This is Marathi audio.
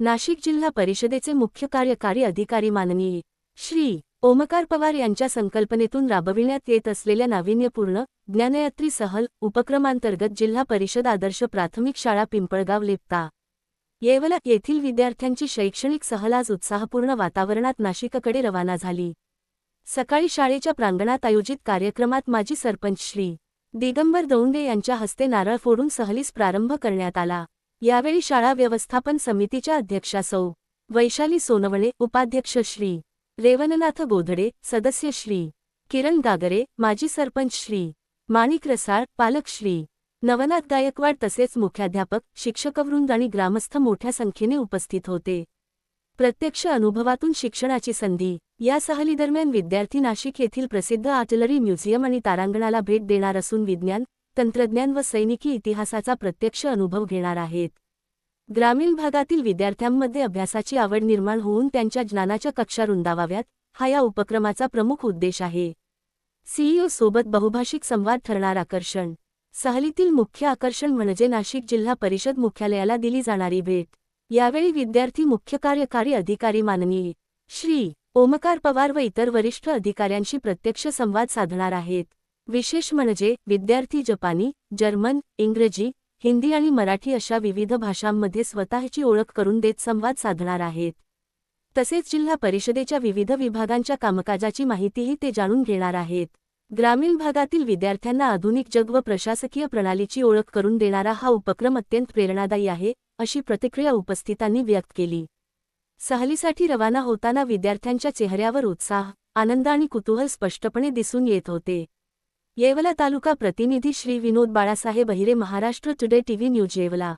नाशिक जिल्हा परिषदेचे मुख्य कार्यकारी अधिकारी माननीय श्री ओमकार पवार यांच्या संकल्पनेतून राबविण्यात येत असलेल्या नाविन्यपूर्ण ज्ञानयात्री सहल उपक्रमांतर्गत जिल्हा परिषद आदर्श प्राथमिक शाळा पिंपळगाव लेप्ता येवला येथील विद्यार्थ्यांची शैक्षणिक सहल आज उत्साहपूर्ण वातावरणात नाशिककडे रवाना झाली। सकाळी शाळेच्या प्रांगणात आयोजित कार्यक्रमात माजी सरपंच श्री दिगंबर दौंडे यांच्या हस्ते नारळ फोडून सहलीस प्रारंभ करण्यात आला। यावेळी शाळा व्यवस्थापन समितीच्या अध्यक्षा सौ वैशाली सोनवणे, उपाध्यक्ष श्री रेवणनाथ गोधडे, सदस्य श्री किरण गागरे, माजी सरपंच श्री माणिक रसाळ, पालक श्री नवनाथ गायकवाड तसेच मुख्याध्यापक, शिक्षकवृंद आणि ग्रामस्थ मोठ्या संख्येने उपस्थित होते। प्रत्यक्ष अनुभवातून शिक्षणाची संधी। या सहलीदरम्यान विद्यार्थी नाशिक येथील प्रसिद्ध आर्टिलरी म्युझियम आणि तारांगणाला भेट देणार असून विज्ञान, तंत्रज्ञान व सैनिकी इतिहासाचा प्रत्यक्ष अनुभव घेणार आहेत। ग्रामीण भागातील विद्यार्थ्यांमध्ये अभ्यासाची आवड निर्माण होऊन त्यांच्या ज्ञानाच्या कक्षा रुंदावाव्यात, हा या उपक्रमाचा प्रमुख उद्देश आहे। सीईओ सोबत बहुभाषिक संवाद ठरणार आकर्षण। सहलीतील मुख्य आकर्षण म्हणजे नाशिक जिल्हा परिषद मुख्यालयाला दिली जाणारी भेट। यावेळी विद्यार्थी मुख्य कार्यकारी अधिकारी माननीय श्री ओमकार पवार व इतर वरिष्ठ अधिकाऱ्यांशी प्रत्यक्ष संवाद साधणार आहेत। विशेष म्हणजे विद्यार्थी जपानी, जर्मन, इंग्रजी, हिंदी आणि मराठी अशा विविध भाषांमध्ये स्वतःची ओळख करून देत संवाद साधणार आहेत। तसेच जिल्हा परिषदेच्या विविध विभागांच्या कामकाजाची माहितीही ते जाणून घेणार आहेत। ग्रामीण भागातील विद्यार्थ्यांना आधुनिक जग व प्रशासकीय प्रणालीची ओळख करून देणारा हा उपक्रम अत्यंत प्रेरणादायी आहे, अशी प्रतिक्रिया उपस्थितांनी व्यक्त केली। सहलीसाठी रवाना होताना विद्यार्थ्यांच्या चेहऱ्यावर उत्साह, आनंद आणि कुतूहल स्पष्टपणे दिसून येत होते। येवला तालुका प्रतिनिधी Shri Vinod Balasaheb Ahire, Maharashtra today TV news Yeola.